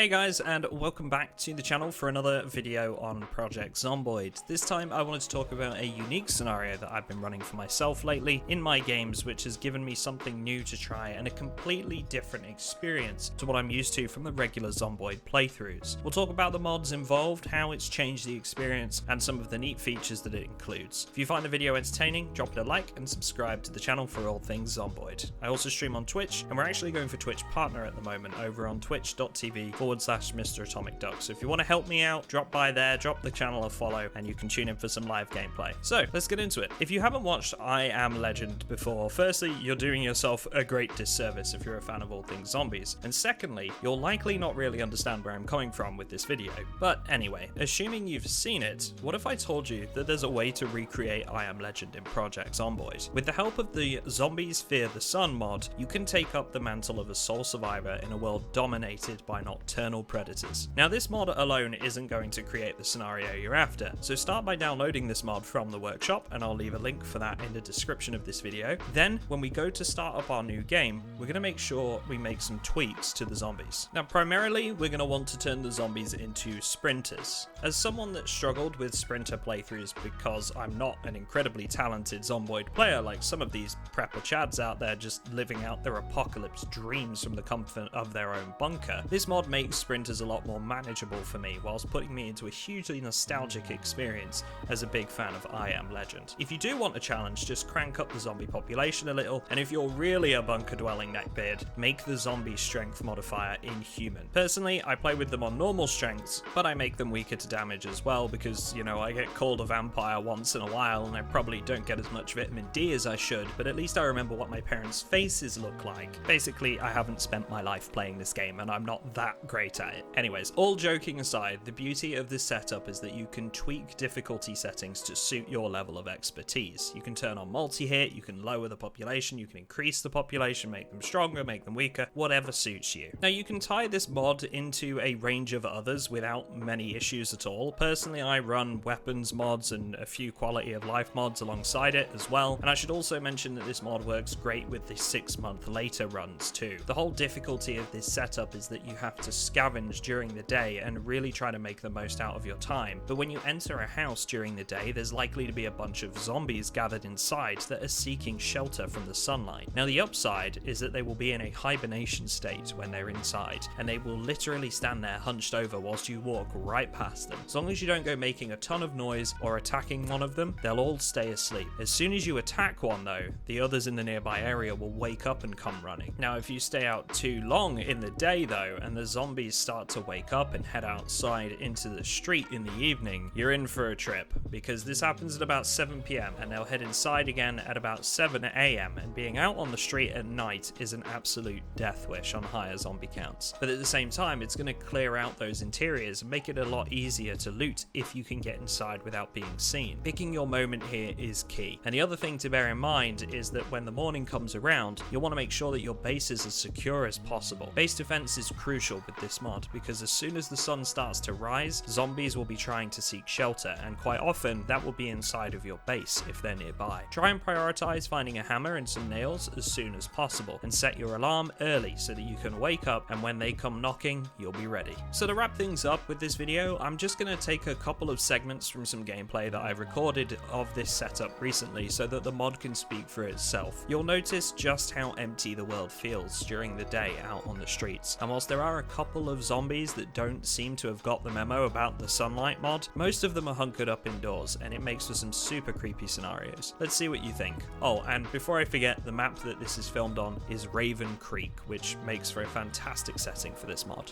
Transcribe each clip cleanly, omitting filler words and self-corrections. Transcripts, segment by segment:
Hey guys, and welcome back to the channel for another video on Project Zomboid. This time I wanted to talk about a unique scenario that I've been running for myself lately in my games, which has given me something new to try and a completely different experience to what I'm used to from the regular Zomboid playthroughs. We'll talk about the mods involved, how it's changed the experience, and some of the neat features that it includes. If you find the video entertaining, drop it a like and subscribe to the channel for all things Zomboid. I also stream on Twitch, and we're actually going for Twitch Partner at the moment over on twitch.tv/MrAtomicDuck. So if you want to help me out, drop by there, drop the channel a follow, and you can tune in for some live gameplay. So let's get into it. If you haven't watched I Am Legend before, firstly, you're doing yourself a great disservice if you're a fan of all things zombies. And secondly, you'll likely not really understand where I'm coming from with this video. But anyway, assuming you've seen it, what if I told you that there's a way to recreate I Am Legend in Project Zomboid? With the help of the Zombies Fear the Sun mod, you can take up the mantle of a sole survivor in a world dominated by nocturnal predators. Now this mod alone isn't going to create the scenario you're after, so start by downloading this mod from the workshop, and I'll leave a link for that in the description of this video. Then when we go to start up our new game, we're going to make sure we make some tweaks to the zombies. Now primarily we're going to want to turn the zombies into sprinters. As someone that struggled with sprinter playthroughs because I'm not an incredibly talented Zomboid player like some of these prepper chads out there just living out their apocalypse dreams from the comfort of their own bunker, this mod makes sprinters a lot more manageable for me, whilst putting me into a hugely nostalgic experience as a big fan of I Am Legend. If you do want a challenge, just crank up the zombie population a little, and if you're really a bunker-dwelling neckbeard, make the zombie strength modifier inhuman. Personally, I play with them on normal strengths, but I make them weaker to damage as well because, you know, I get called a vampire once in a while and I probably don't get as much vitamin D as I should, but at least I remember what my parents' faces look like. Basically, I haven't spent my life playing this game and I'm not that great at it. Anyways, all joking aside, the beauty of this setup is that you can tweak difficulty settings to suit your level of expertise. You can turn on multi-hit, you can lower the population, you can increase the population, make them stronger, make them weaker, whatever suits you. Now you can tie this mod into a range of others without many issues at all. Personally, I run weapons mods and a few quality of life mods alongside it as well, and I should also mention that this mod works great with the 6-month later runs too. The whole difficulty of this setup is that you have to scavenge during the day and really try to make the most out of your time, but when you enter a house during the day, there's likely to be a bunch of zombies gathered inside that are seeking shelter from the sunlight. Now the upside is that they will be in a hibernation state when they're inside, and they will literally stand there hunched over whilst you walk right past them. As long as you don't go making a ton of noise or attacking one of them, they'll all stay asleep. As soon as you attack one though, the others in the nearby area will wake up and come running. Now if you stay out too long in the day though, and the zombies start to wake up and head outside into the street in the evening, you're in for a trip, because this happens at about 7 PM and they'll head inside again at about 7 AM, and being out on the street at night is an absolute death wish on higher zombie counts. But at the same time, it's going to clear out those interiors and make it a lot easier to loot if you can get inside without being seen. Picking your moment here is key. And the other thing to bear in mind is that when the morning comes around, you'll want to make sure that your base is as secure as possible. Base defense is crucial with this mod, because as soon as the sun starts to rise, zombies will be trying to seek shelter, and quite often that will be inside of your base if they're nearby. Try and prioritize finding a hammer and some nails as soon as possible, and set your alarm early so that you can wake up, and when they come knocking, you'll be ready. So to wrap things up with this video, I'm just going to take a couple of segments from some gameplay that I've recorded of this setup recently so that the mod can speak for itself. You'll notice just how empty the world feels during the day out on the streets, and whilst there are a couple of zombies that don't seem to have got the memo about the sunlight mod, most of them are hunkered up indoors, and it makes for some super creepy scenarios. Let's see what you think. Oh, and before I forget, the map that this is filmed on is Raven Creek, which makes for a fantastic setting for this mod.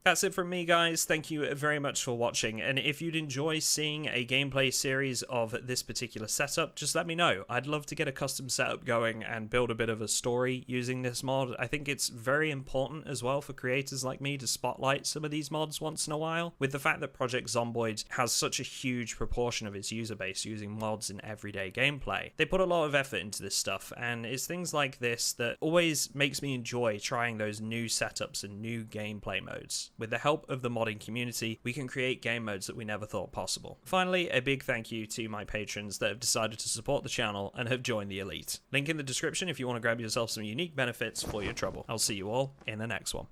That's it from me, guys. Thank you very much for watching, and if you'd enjoy seeing a gameplay series of this particular setup, just let me know. I'd love to get a custom setup going and build a bit of a story using this mod. I think it's very important as well for creators like me to spotlight some of these mods once in a while. With the fact that Project Zomboid has such a huge proportion of its user base using mods in everyday gameplay, they put a lot of effort into this stuff, and it's things like this that always makes me enjoy trying those new setups and new gameplay modes. With the help of the modding community, we can create game modes that we never thought possible. Finally, a big thank you to my patrons that have decided to support the channel and have joined the elite. Link in the description if you want to grab yourself some unique benefits for your trouble. I'll see you all in the next one.